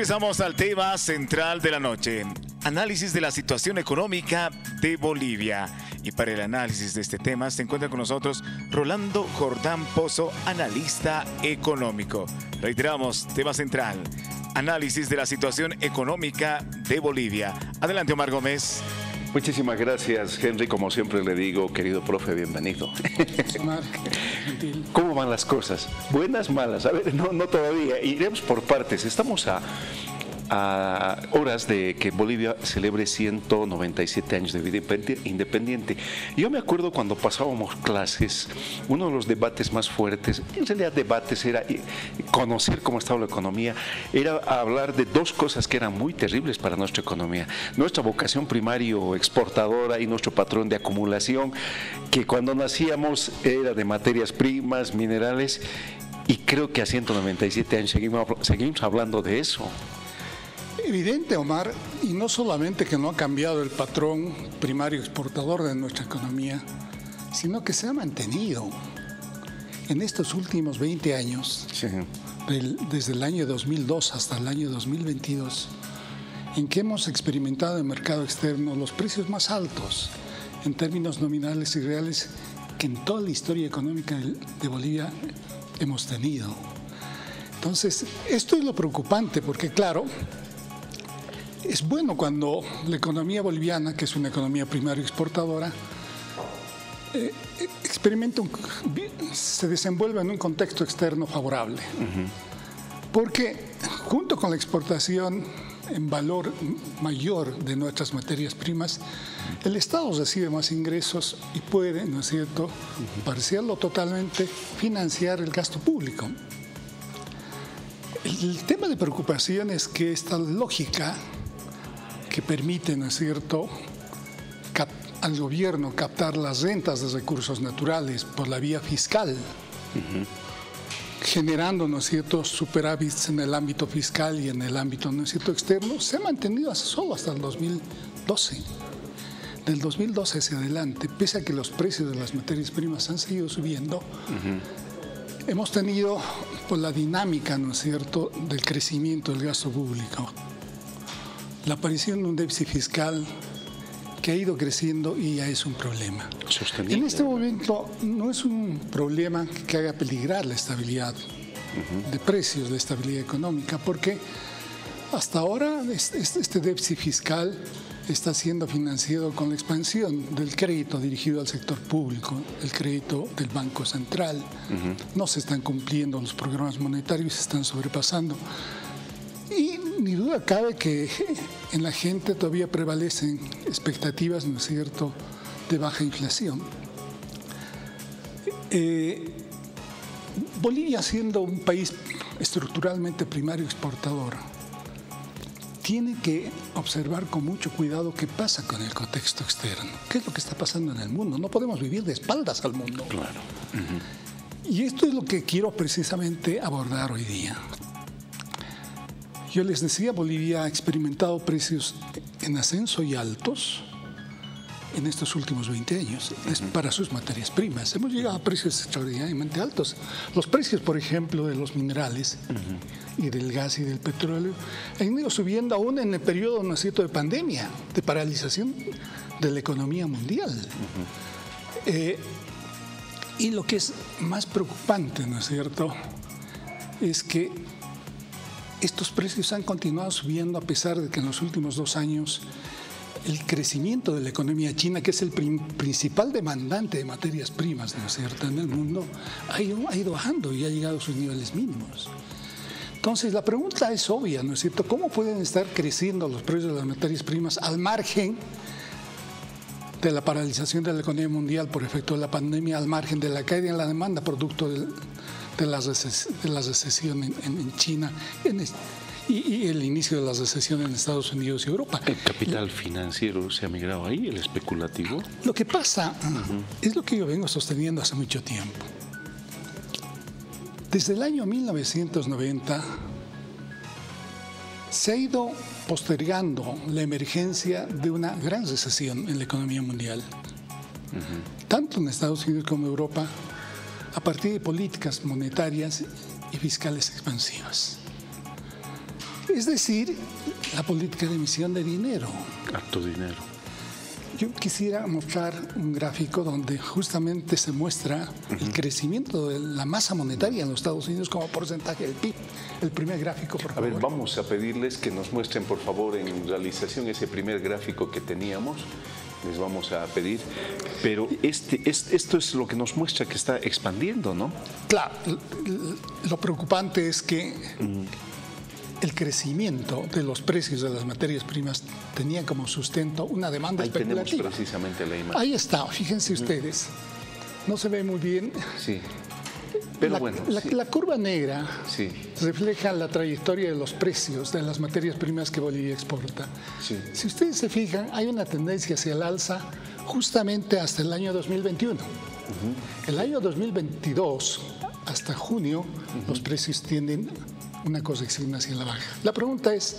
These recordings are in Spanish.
Ingresamos al tema central de la noche, análisis de la situación económica de Bolivia. Y para el análisis de este tema se encuentra con nosotros Rolando Jordán Pozo, analista económico. Reiteramos, tema central, análisis de la situación económica de Bolivia. Adelante, Omar Gómez. Muchísimas gracias, Henry. Como siempre le digo, querido profe, bienvenido. ¿Cómo van las cosas? ¿Buenas, malas? A ver, no todavía. Iremos por partes. Estamos a horas de que Bolivia celebre 197 años de vida independiente. Yo me acuerdo cuando pasábamos clases, uno de los debates más fuertes, en realidad debates, era conocer cómo estaba la economía, era hablar de dos cosas que eran muy terribles para nuestra economía. Nuestra vocación primario exportadora y nuestro patrón de acumulación, que cuando nacíamos era de materias primas, minerales, y creo que a 197 años seguimos hablando de eso. Evidente, Omar, y no solamente que no ha cambiado el patrón primario exportador de nuestra economía, sino que se ha mantenido en estos últimos 20 años, sí, desde el año 2002 hasta el año 2022, en que hemos experimentado en el mercado externo los precios más altos en términos nominales y reales que en toda la historia económica de Bolivia hemos tenido. Entonces, esto es lo preocupante porque, claro, es bueno cuando la economía boliviana, que es una economía primaria exportadora, se desenvuelve en un contexto externo favorable. Porque junto con la exportación en valor mayor de nuestras materias primas, el Estado recibe más ingresos y puede, ¿no es cierto?, parcial o totalmente financiar el gasto público. El tema de preocupación es que esta lógica que permite, ¿no es cierto?, al gobierno captar las rentas de recursos naturales por la vía fiscal, generando, ¿no es cierto?, superávits en el ámbito fiscal y en el ámbito, ¿no es cierto?, externo, se ha mantenido solo hasta el 2012. Del 2012 hacia adelante, pese a que los precios de las materias primas han seguido subiendo, hemos tenido por la dinámica, ¿no es cierto?, del crecimiento del gasto público, la aparición de un déficit fiscal que ha ido creciendo y ya es un problema. Sostenible. En este momento no es un problema que haga peligrar la estabilidad de precios, la estabilidad económica, porque hasta ahora este déficit fiscal está siendo financiado con la expansión del crédito dirigido al sector público, el crédito del Banco Central. No se están cumpliendo los programas monetarios, se están sobrepasando. Y ni duda cabe que en la gente todavía prevalecen expectativas, ¿no es cierto?, de baja inflación. Bolivia, siendo un país estructuralmente primario exportador, tiene que observar con mucho cuidado qué pasa con el contexto externo, qué es lo que está pasando en el mundo. No podemos vivir de espaldas al mundo. Claro. Y esto es lo que quiero precisamente abordar hoy día. Yo les decía, Bolivia ha experimentado precios en ascenso y altos en estos últimos 20 años, es para sus materias primas. Hemos llegado a precios extraordinariamente altos. Los precios, por ejemplo, de los minerales y del gas y del petróleo han ido subiendo aún en el periodo, ¿no es cierto?, de pandemia, de paralización de la economía mundial. Y lo que es más preocupante, ¿no es cierto?, es que estos precios han continuado subiendo a pesar de que en los últimos 2 años el crecimiento de la economía china, que es el principal demandante de materias primas, ¿no es cierto?, en el mundo, ha ido bajando y ha llegado a sus niveles mínimos. Entonces, la pregunta es obvia, ¿no es cierto? ¿Cómo pueden estar creciendo los precios de las materias primas al margen de la paralización de la economía mundial por efecto de la pandemia, al margen de la caída en la demanda producto de la recesión en China y el inicio de la recesión en Estados Unidos y Europa? ¿El capital financiero se ha migrado ahí, el especulativo? Lo que pasa es lo que yo vengo sosteniendo hace mucho tiempo. Desde el año 1990 se ha ido postergando la emergencia de una gran recesión en la economía mundial, tanto en Estados Unidos como en Europa, a partir de políticas monetarias y fiscales expansivas. Es decir, la política de emisión de dinero. Harto dinero. Yo quisiera mostrar un gráfico donde justamente se muestra el crecimiento de la masa monetaria en los Estados Unidos como porcentaje del PIB. El primer gráfico, por favor. A ver, vamos a pedirles que nos muestren, por favor, en realización ese primer gráfico que teníamos. Les vamos a pedir. Pero esto es lo que nos muestra que está expandiendo, ¿no? Claro, lo preocupante es que el crecimiento de los precios de las materias primas tenía como sustento una demanda especulativa. Ahí tenemos precisamente la imagen. Ahí está, fíjense ustedes. No se ve muy bien. Sí. Pero La curva negra sí, refleja la trayectoria de los precios de las materias primas que Bolivia exporta. Sí. Si ustedes se fijan, hay una tendencia hacia el alza justamente hasta el año 2021. El año 2022, hasta junio, los precios tienden una corrección hacia la baja. La pregunta es,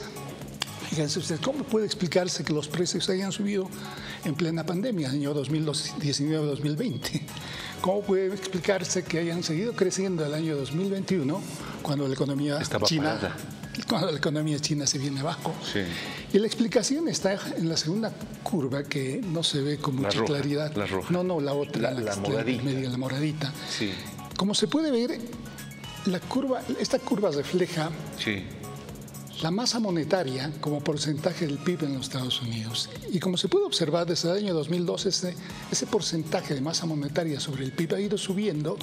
fíjense ustedes, ¿cómo puede explicarse que los precios hayan subido en plena pandemia, año 2019-2020? ¿Cómo puede explicarse que hayan seguido creciendo el año 2021 cuando la economía china se viene abajo? Sí. Y la explicación está en la segunda curva que no se ve con mucha claridad. La roja. No, la otra, la moradita. La moradita. Sí. Como se puede ver, esta curva refleja Sí. la masa monetaria como porcentaje del PIB en los Estados Unidos. Y como se puede observar desde el año 2012, ese porcentaje de masa monetaria sobre el PIB ha ido subiendo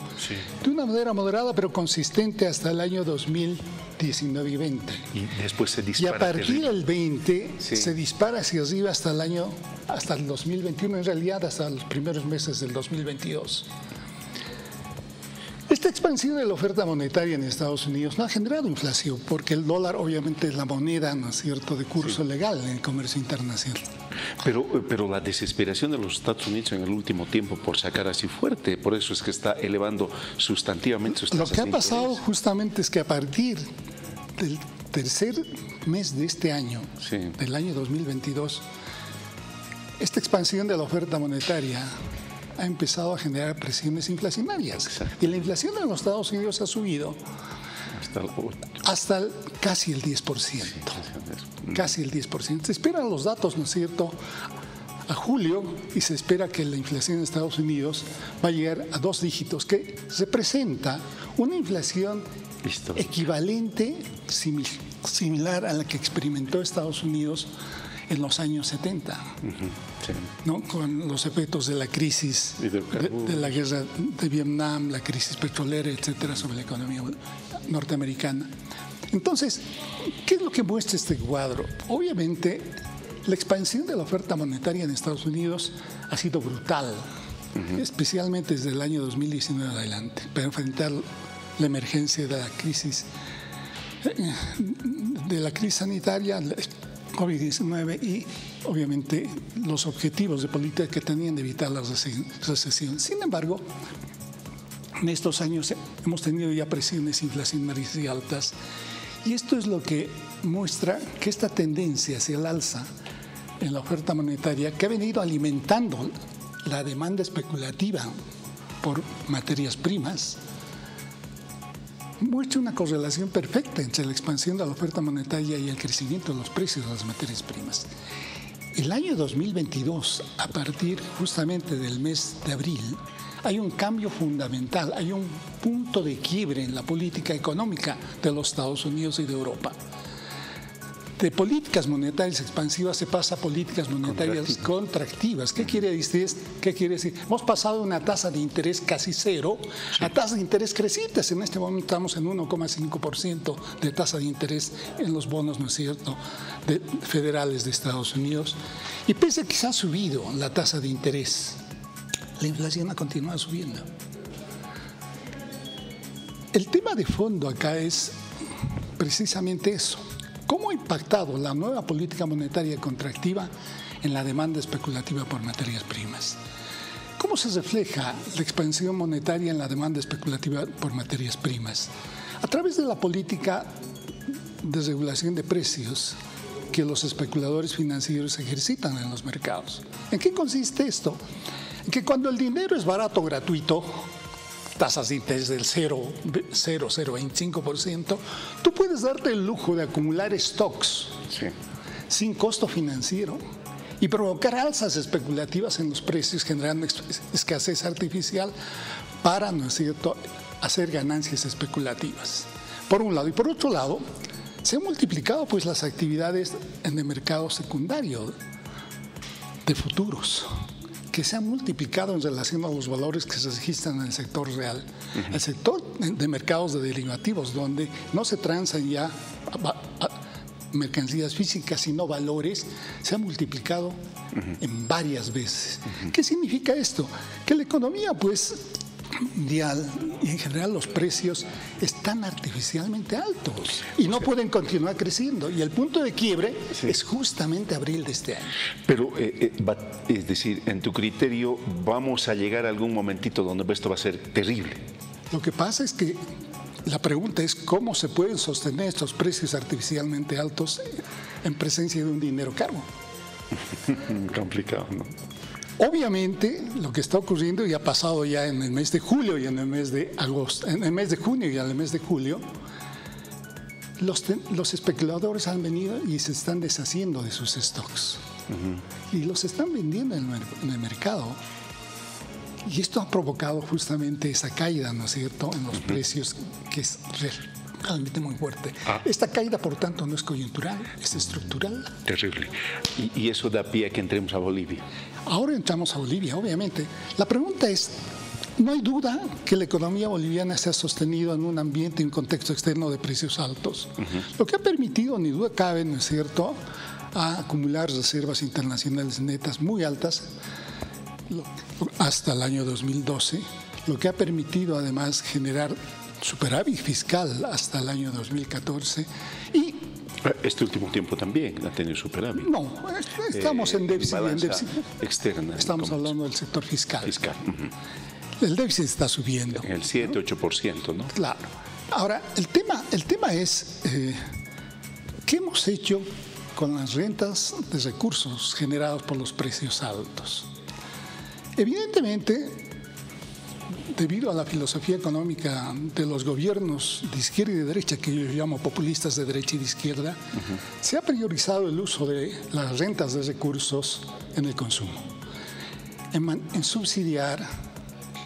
de una manera moderada pero consistente hasta el año 2019 y 20. Y después se dispara. Y a partir del 20 se dispara hacia arriba hasta el 2021, en realidad hasta los primeros meses del 2022. Esta expansión de la oferta monetaria en Estados Unidos no ha generado inflación, porque el dólar obviamente es la moneda, ¿no es cierto?, de curso legal en el comercio internacional. Pero la desesperación de los Estados Unidos en el último tiempo por sacar así fuerte, por eso es que está elevando sustantivamente sus tasas de interés. Lo que ha pasado justamente es que a partir del tercer mes de este año, del año 2022, esta expansión de la oferta monetaria ha empezado a generar presiones inflacionarias. Exacto. Y la inflación en los Estados Unidos ha subido hasta casi el 10%. Sí, casi el 10%. Se esperan los datos, ¿no es cierto?, a julio, y se espera que la inflación en Estados Unidos va a llegar a 2 dígitos, que representa una inflación equivalente, similar a la que experimentó Estados Unidos en los años 70, ¿no?, con los efectos de la crisis de la guerra de Vietnam, la crisis petrolera, etcétera, sobre la economía norteamericana. Entonces, ¿qué es lo que muestra este cuadro? Obviamente, la expansión de la oferta monetaria en Estados Unidos ha sido brutal, especialmente desde el año 2019 adelante, para enfrentar la emergencia de la crisis sanitaria, COVID-19 y obviamente los objetivos de política que tenían de evitar la recesión. Sin embargo, en estos años hemos tenido ya presiones inflacionarias y altas, y esto es lo que muestra que esta tendencia hacia el alza en la oferta monetaria, que ha venido alimentando la demanda especulativa por materias primas, muestra una correlación perfecta entre la expansión de la oferta monetaria y el crecimiento de los precios de las materias primas. El año 2022, a partir justamente del mes de abril, hay un cambio fundamental, hay un punto de quiebre en la política económica de los Estados Unidos y de Europa. De políticas monetarias expansivas se pasa a políticas monetarias contractivas. ¿Qué quiere decir? Hemos pasado de una tasa de interés casi cero a tasas de interés crecientes. En este momento estamos en 1,5% de tasa de interés en los bonos, ¿no es cierto?, federales de Estados Unidos. Y pese a que se ha subido la tasa de interés, la inflación ha continuado subiendo. El tema de fondo acá es precisamente eso. ¿Cómo ha impactado la nueva política monetaria contractiva en la demanda especulativa por materias primas? ¿Cómo se refleja la expansión monetaria en la demanda especulativa por materias primas? A través de la política de regulación de precios que los especuladores financieros ejercitan en los mercados. ¿En qué consiste esto? En que cuando el dinero es barato o gratuito, tasas de interés del 0,25%, tú puedes darte el lujo de acumular stocks sin costo financiero y provocar alzas especulativas en los precios, generando escasez artificial para, ¿no es cierto?, hacer ganancias especulativas, por un lado. Y por otro lado, se han multiplicado pues las actividades en el mercado secundario de futuros, que se han multiplicado en relación a los valores que se registran en el sector real. El sector de mercados de derivativos, donde no se transan ya mercancías físicas, sino valores, se ha multiplicado en varias veces. ¿Qué significa esto? Que la economía, pues, mundial y en general los precios están artificialmente altos y no pueden continuar creciendo, y el punto de quiebre es justamente abril de este año. Pero es decir, en tu criterio, ¿vamos a llegar a algún momentito donde esto va a ser terrible? Lo que pasa es que la pregunta es cómo se pueden sostener estos precios artificialmente altos en presencia de un dinero caro. Complicado, ¿no? Obviamente, lo que está ocurriendo y ha pasado ya en el mes de julio y en el mes de agosto, en el mes de junio y en el mes de julio, los especuladores han venido y se están deshaciendo de sus stocks y los están vendiendo en el mercado. Y esto ha provocado justamente esa caída, ¿no es cierto?, en los precios, que es realmente muy fuerte. Esta caída, por tanto, no es coyuntural, es estructural. Terrible. Y eso da pie a que entremos a Bolivia. Ahora entramos a Bolivia, obviamente. La pregunta es, no hay duda que la economía boliviana se ha sostenido en un ambiente y un contexto externo de precios altos, lo que ha permitido, ni duda cabe, ¿no es cierto?, a acumular reservas internacionales netas muy altas hasta el año 2012, lo que ha permitido además generar superávit fiscal hasta el año 2014 y este último tiempo también ha tenido superávit. No, estamos en déficit. Externa. Estamos hablando del sector fiscal. El déficit está subiendo. El 7-8%, ¿no? Claro. Ahora, el tema es ¿qué hemos hecho con las rentas de recursos generados por los precios altos? Evidentemente, debido a la filosofía económica de los gobiernos de izquierda y de derecha, que yo llamo populistas de derecha y de izquierda, se ha priorizado el uso de las rentas de recursos en el consumo, en subsidiar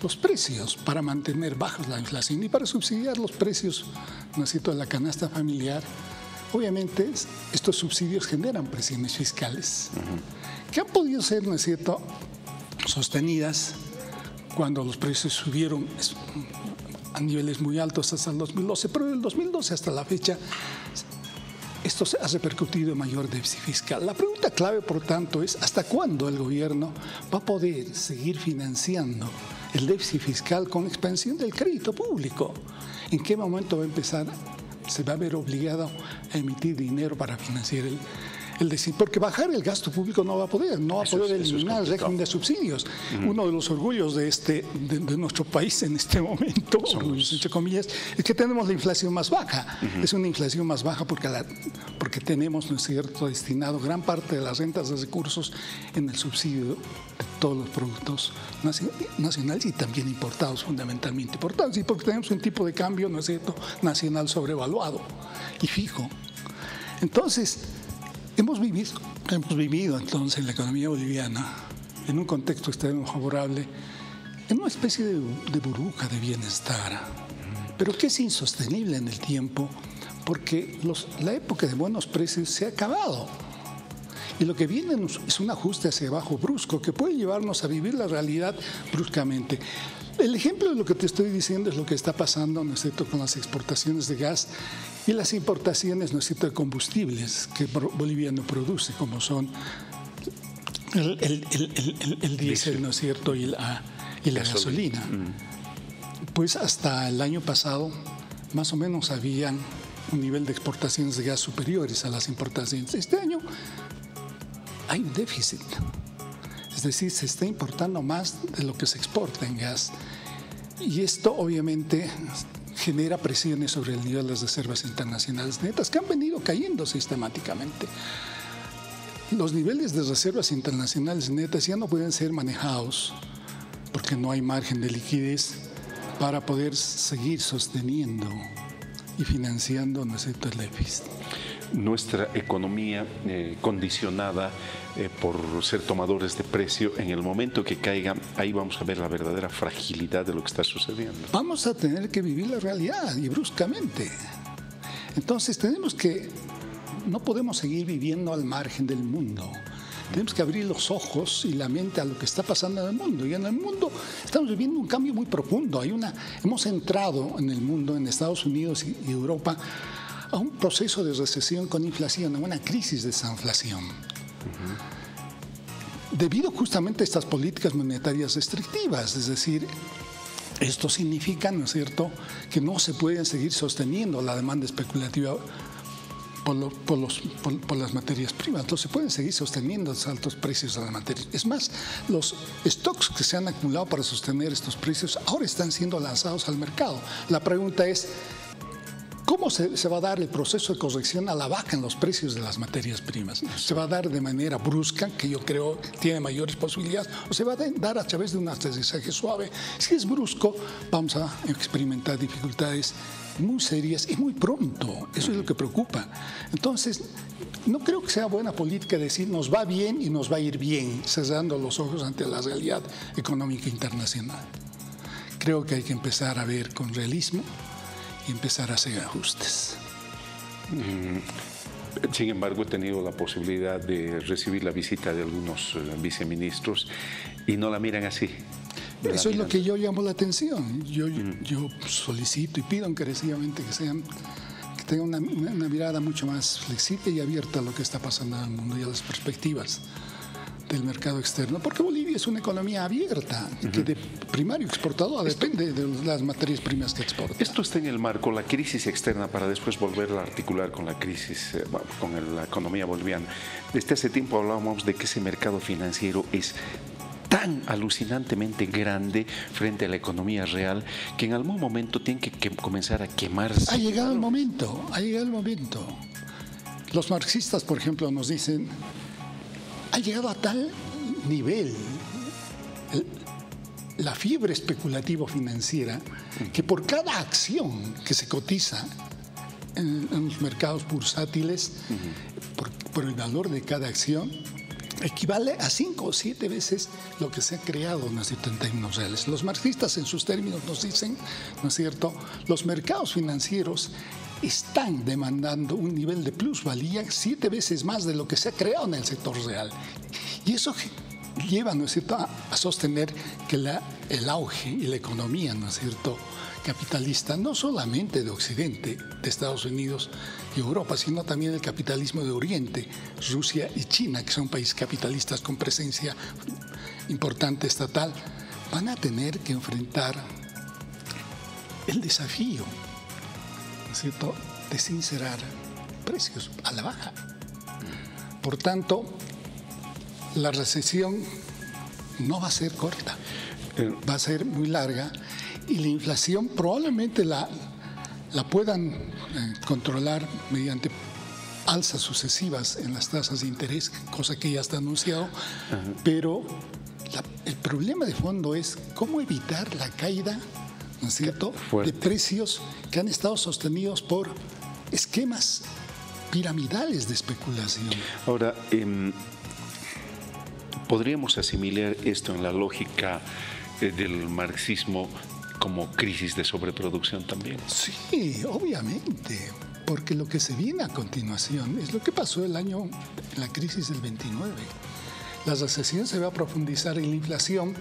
los precios para mantener bajos la inflación y para subsidiar los precios, ¿no es cierto?, de la canasta familiar. Obviamente, estos subsidios generan presiones fiscales que han podido ser, ¿no es cierto?, sostenidas cuando los precios subieron a niveles muy altos hasta el 2012, pero del 2012 hasta la fecha esto se ha repercutido en mayor déficit fiscal. La pregunta clave, por tanto, es ¿hasta cuándo el gobierno va a poder seguir financiando el déficit fiscal con expansión del crédito público? ¿En qué momento se va a ver obligado a emitir dinero para financiar el déficit? Porque bajar el gasto público no va a poder eliminar el régimen de subsidios. Uno de los orgullos de nuestro país en este momento, entre comillas, es que tenemos la inflación más baja. Es una inflación más baja porque tenemos, ¿no es cierto?, destinado gran parte de las rentas de recursos en el subsidio de todos los productos nacionales y también importados, fundamentalmente importados, y porque tenemos un tipo de cambio, ¿no es cierto?, nacional sobrevaluado y fijo. Entonces, hemos vivido entonces en la economía boliviana, en un contexto externo favorable, en una especie de burbuja de bienestar, pero que es insostenible en el tiempo porque la época de buenos precios se ha acabado. Y lo que viene es un ajuste hacia abajo brusco que puede llevarnos a vivir la realidad bruscamente. El ejemplo de lo que te estoy diciendo es lo que está pasando, ¿no es cierto?, con las exportaciones de gas y las importaciones, ¿no es cierto?, de combustibles que Bolivia no produce, como son el diésel, ¿no es cierto?, y la gasolina. Pues hasta el año pasado, más o menos, habían un nivel de exportaciones de gas superiores a las importaciones. Este año hay un déficit. Es decir, se está importando más de lo que se exporta en gas. Y esto obviamente genera presiones sobre el nivel de las reservas internacionales netas, que han venido cayendo sistemáticamente. Los niveles de reservas internacionales netas ya no pueden ser manejados porque no hay margen de liquidez para poder seguir sosteniendo y financiando, ¿no es cierto?, el déficit. Nuestra economía condicionada por ser tomadores de precio, en el momento que caiga, ahí vamos a ver la verdadera fragilidad de lo que está sucediendo. Vamos a tener que vivir la realidad y bruscamente. Entonces no podemos seguir viviendo al margen del mundo. Tenemos que abrir los ojos y la mente a lo que está pasando en el mundo. Y en el mundo estamos viviendo un cambio muy profundo. Hemos entrado en el mundo, en Estados Unidos y Europa, a un proceso de recesión con inflación, a una crisis de desinflación. Debido justamente a estas políticas monetarias restrictivas, es decir, esto significa, ¿no es cierto?, que no se pueden seguir sosteniendo la demanda especulativa por las materias primas. No se pueden seguir sosteniendo los altos precios de las materias. Es más, los stocks que se han acumulado para sostener estos precios ahora están siendo lanzados al mercado. La pregunta es, ¿cómo se va a dar el proceso de corrección a la baja en los precios de las materias primas? ¿Se va a dar de manera brusca, que yo creo tiene mayores posibilidades, o se va a dar a través de un aterrizaje suave? Si es brusco, vamos a experimentar dificultades muy serias y muy pronto. Eso es lo que preocupa. Entonces, no creo que sea buena política decir nos va bien y nos va a ir bien, cerrando los ojos ante la realidad económica internacional. Creo que hay que empezar a ver con realismo y empezar a hacer ajustes. Sin embargo, he tenido la posibilidad de recibir la visita de algunos viceministros y no la miran así. Eso es lo que yo llamo la atención. Yo solicito y pido encarecidamente que tengan una mirada mucho más flexible y abierta a lo que está pasando en el mundo y a las perspectivas del mercado externo, porque Bolivia es una economía abierta, que de primario exportador depende de las materias primas que exporta. Esto está en el marco, la crisis externa, para después volverla a articular con la crisis, con la economía boliviana. Desde hace tiempo hablábamos de que ese mercado financiero es tan alucinantemente grande frente a la economía real que en algún momento tiene que comenzar a quemarse. Ha llegado el momento. Los marxistas, por ejemplo, nos dicen, ha llegado a tal nivel la fiebre especulativo-financiera que por cada acción que se cotiza en los mercados bursátiles, por el valor de cada acción, equivale a 5 o 7 veces lo que se ha creado, ¿no es cierto?, en términos reales. Los marxistas en sus términos nos dicen, ¿no es cierto?, los mercados financieros están demandando un nivel de plusvalía 7 veces más de lo que se ha creado en el sector real. Y eso lleva, ¿no es cierto?, a sostener que el auge y la economía, ¿no es cierto?, capitalista, no solamente de Occidente, de Estados Unidos y Europa, sino también el capitalismo de Oriente, Rusia y China, que son países capitalistas con presencia importante estatal, van a tener que enfrentar el desafío, ¿no es cierto?, de sincerar precios a la baja. Por tanto, la recesión no va a ser corta, va a ser muy larga, y la inflación probablemente la puedan controlar mediante alzas sucesivas en las tasas de interés, cosa que ya está anunciado, pero el problema de fondo es cómo evitar la caída, ¿no es cierto?, de precios que han estado sostenidos por esquemas piramidales de especulación. Ahora, ¿podríamos asimilar esto en la lógica del marxismo como crisis de sobreproducción también? Sí, obviamente, porque lo que se viene a continuación es lo que pasó en la crisis del 29. La recesión se va a profundizar y la inflación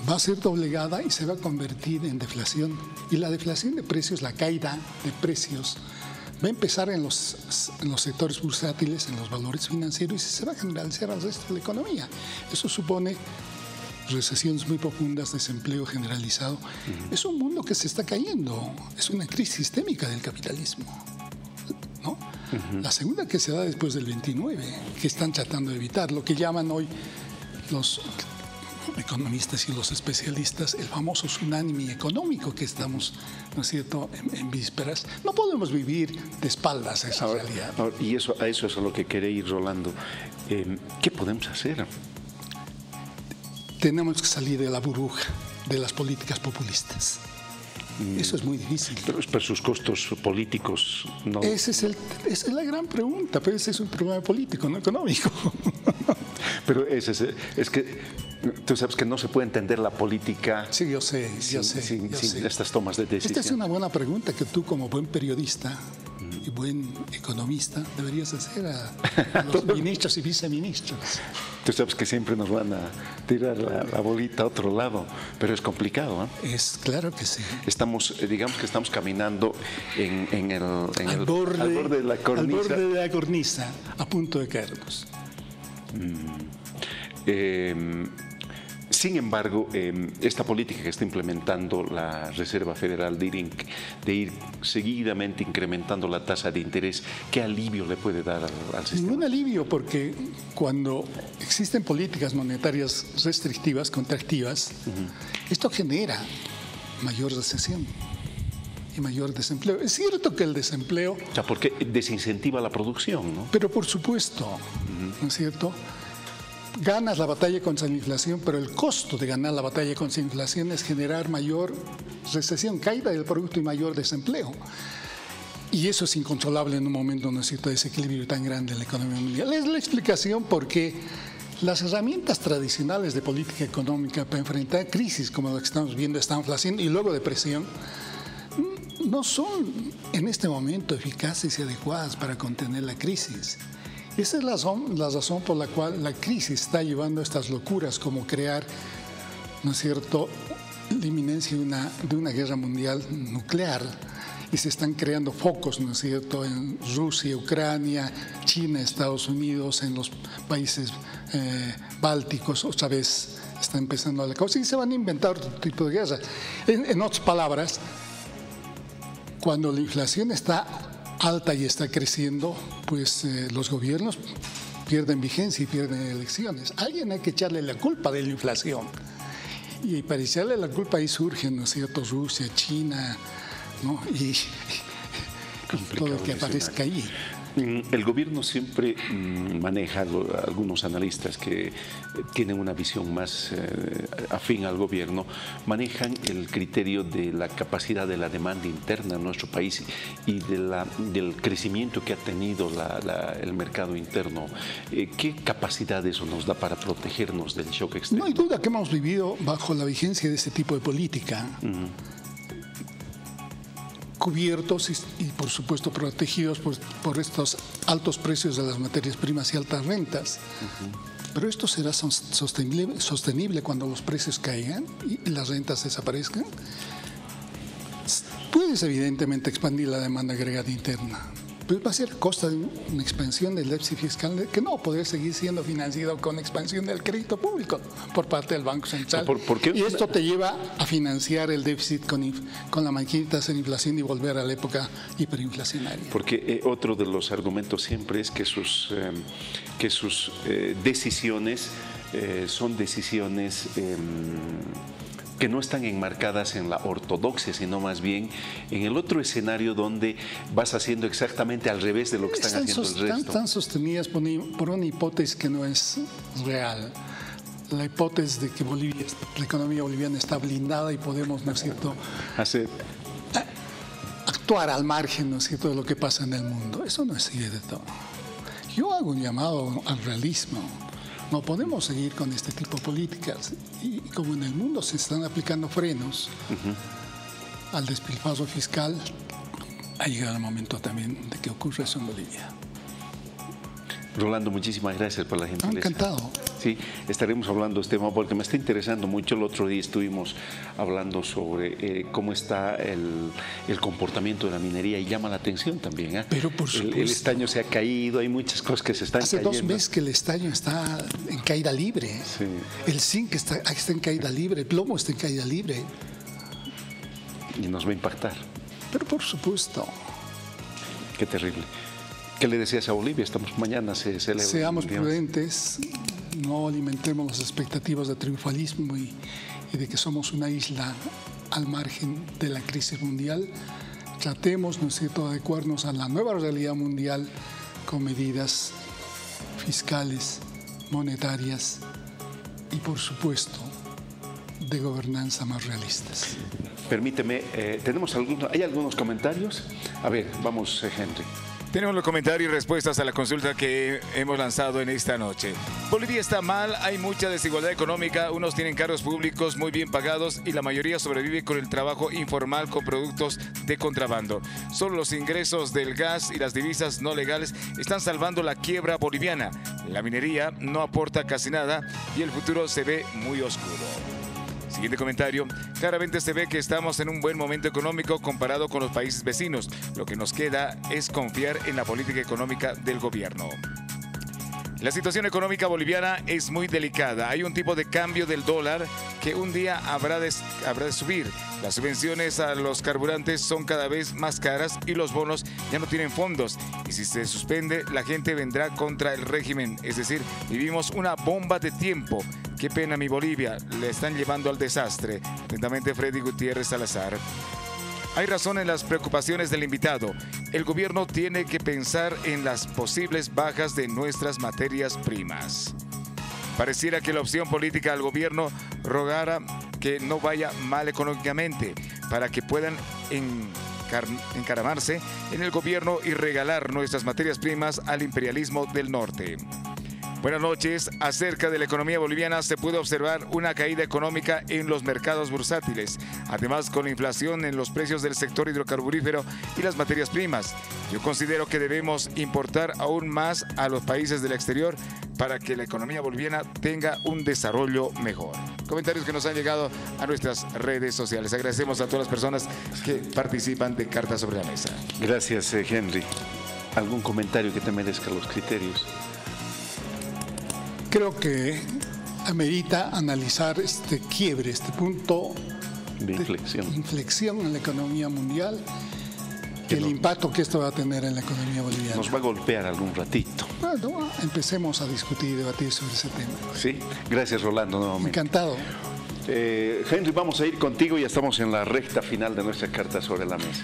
va a ser doblegada y se va a convertir en deflación. Y la deflación de precios, la caída de precios, va a empezar en los sectores bursátiles, en los valores financieros, y se va a generalizar al resto de la economía. Eso supone recesiones muy profundas, desempleo generalizado. Es un mundo que se está cayendo, es una crisis sistémica del capitalismo, ¿no? La segunda que se da después del 29, que están tratando de evitar, lo que llaman hoy los economistas y los especialistas el famoso tsunami económico que estamos, ¿no es cierto?, en vísperas. No podemos vivir de espaldas a esa realidad. Y a eso es a lo que quería ir, Rolando. ¿Qué podemos hacer? Tenemos que salir de la burbuja. de las políticas populistas. Eso es muy difícil. Pero sus costos políticos no... Esa es la gran pregunta, pero ese es un problema político, no económico. Pero es que tú sabes que no se puede entender la política Sí, yo sé. sin estas tomas de decisión. Esta es una buena pregunta que tú, como buen periodista y buen economista, deberías hacer a los ministros y viceministros. Tú sabes que siempre nos van a tirar la bolita a otro lado, pero es complicado, ¿eh? Es claro que sí. Digamos que estamos caminando Al borde de la cornisa. Al borde de la cornisa, a punto de caernos. Sin embargo, esta política que está implementando la Reserva Federal de ir seguidamente incrementando la tasa de interés, ¿qué alivio le puede dar al sistema? Ningún alivio, porque cuando existen políticas monetarias restrictivas, contractivas, esto genera mayor recesión y mayor desempleo. Es cierto que el desempleo... O sea, porque desincentiva la producción, ¿no? Pero por supuesto, ¿no es cierto? Ganas la batalla contra la inflación, pero el costo de ganar la batalla contra la inflación es generar mayor recesión, caída del producto y mayor desempleo. Y eso es incontrolable en un momento, ¿no es cierto?, de desequilibrio tan grande en la economía mundial. Es la explicación por qué las herramientas tradicionales de política económica para enfrentar crisis como la que estamos viendo, esta inflación y luego depresión, no son en este momento eficaces y adecuadas para contener la crisis. Esa es la razón por la cual la crisis está llevando a estas locuras como crear, ¿no es cierto?, la inminencia de una guerra mundial nuclear, y se están creando focos, ¿no es cierto?, en Rusia, Ucrania, China, Estados Unidos, en los países bálticos. Otra vez está empezando la cosa y se van a inventar otro tipo de guerra. En otras palabras, cuando la inflación está alta y está creciendo, pues los gobiernos pierden vigencia y pierden elecciones. Alguien hay que echarle la culpa de la inflación. Y para echarle la culpa ahí surgen, ¿no es cierto?, Rusia, China, ¿no? Y todo lo que aparezca ahí. El gobierno siempre maneja, algunos analistas que tienen una visión más afín al gobierno, manejan el criterio de la capacidad de la demanda interna en nuestro país y del crecimiento que ha tenido el mercado interno. ¿Qué capacidad eso nos da para protegernos del shock externo? No hay duda que hemos vivido bajo la vigencia de este tipo de política. Cubiertos y por supuesto protegidos por estos altos precios de las materias primas y altas rentas. Pero esto será sostenible cuando los precios caigan y las rentas desaparezcan. Puedes evidentemente expandir la demanda agregada interna, pero va a ser a costa de una expansión del déficit fiscal que no va a poder seguir siendo financiado con expansión del crédito público por parte del Banco Central. ¿Por qué? Y esto te lleva a financiar el déficit con la maquinita de hacer inflación y volver a la época hiperinflacionaria. Porque otro de los argumentos siempre es que sus decisiones son decisiones que no están enmarcadas en la ortodoxia, sino más bien en el otro escenario donde vas haciendo exactamente al revés de lo que están haciendo el resto. Están sostenidas por una hipótesis que no es real. La hipótesis de que la economía boliviana está blindada y podemos, ¿no es cierto?, actuar al margen, ¿no es cierto?, de lo que pasa en el mundo. Eso no es cierto. Yo hago un llamado al realismo. No podemos seguir con este tipo de políticas. Y como en el mundo se están aplicando frenos al despilfarro fiscal, ha llegado el momento también de que ocurra eso en Bolivia. Rolando, muchísimas gracias por la gentileza. Encantado. Sí, estaremos hablando de este tema porque me está interesando mucho. El otro día estuvimos hablando sobre cómo está el comportamiento de la minería y llama la atención también. Pero por supuesto. El estaño se ha caído, hay muchas cosas que se están cayendo. Hace 2 meses que el estaño está en caída libre. Sí. El zinc está en caída libre, el plomo está en caída libre. Y nos va a impactar. Pero por supuesto. Qué terrible. ¿Qué le decías a Bolivia? Mañana se celebra. Seamos prudentes, no alimentemos las expectativas de triunfalismo y de que somos una isla al margen de la crisis mundial. Tratemos, ¿no es cierto?, de adecuarnos a la nueva realidad mundial con medidas fiscales, monetarias y, por supuesto, de gobernanza más realistas. Permíteme, ¿hay algunos comentarios? A ver, vamos, Henry. Tenemos los comentarios y respuestas a la consulta que hemos lanzado en esta noche. Bolivia está mal, hay mucha desigualdad económica, unos tienen cargos públicos muy bien pagados y la mayoría sobrevive con el trabajo informal con productos de contrabando. Solo los ingresos del gas y las divisas no legales están salvando la quiebra boliviana. La minería no aporta casi nada y el futuro se ve muy oscuro. Siguiente comentario. Claramente se ve que estamos en un buen momento económico comparado con los países vecinos. Lo que nos queda es confiar en la política económica del gobierno. La situación económica boliviana es muy delicada. Hay un tipo de cambio del dólar que un día habrá de subir. Las subvenciones a los carburantes son cada vez más caras y los bonos ya no tienen fondos. Y si se suspende, la gente vendrá contra el régimen. Es decir, vivimos una bomba de tiempo. Qué pena mi Bolivia, le están llevando al desastre. Atentamente, Freddy Gutiérrez Salazar. Hay razón en las preocupaciones del invitado. El gobierno tiene que pensar en las posibles bajas de nuestras materias primas. Pareciera que la opción política al gobierno rogara que no vaya mal económicamente para que puedan encaramarse en el gobierno y regalar nuestras materias primas al imperialismo del norte. Buenas noches. Acerca de la economía boliviana se puede observar una caída económica en los mercados bursátiles, además con la inflación en los precios del sector hidrocarburífero y las materias primas. Yo considero que debemos importar aún más a los países del exterior para que la economía boliviana tenga un desarrollo mejor. Comentarios que nos han llegado a nuestras redes sociales. Agradecemos a todas las personas que participan de Cartas sobre la Mesa. Gracias, Henry. ¿Algún comentario que te merezca los criterios? Creo que amerita analizar este quiebre, este punto de inflexión en la economía mundial, el impacto que esto va a tener en la economía boliviana. Nos va a golpear algún ratito. Bueno, empecemos a discutir y debatir sobre ese tema. Sí, gracias Rolando nuevamente. Encantado. Henry, vamos a ir contigo, ya estamos en la recta final de nuestra Carta sobre la Mesa.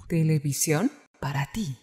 Televisión para ti.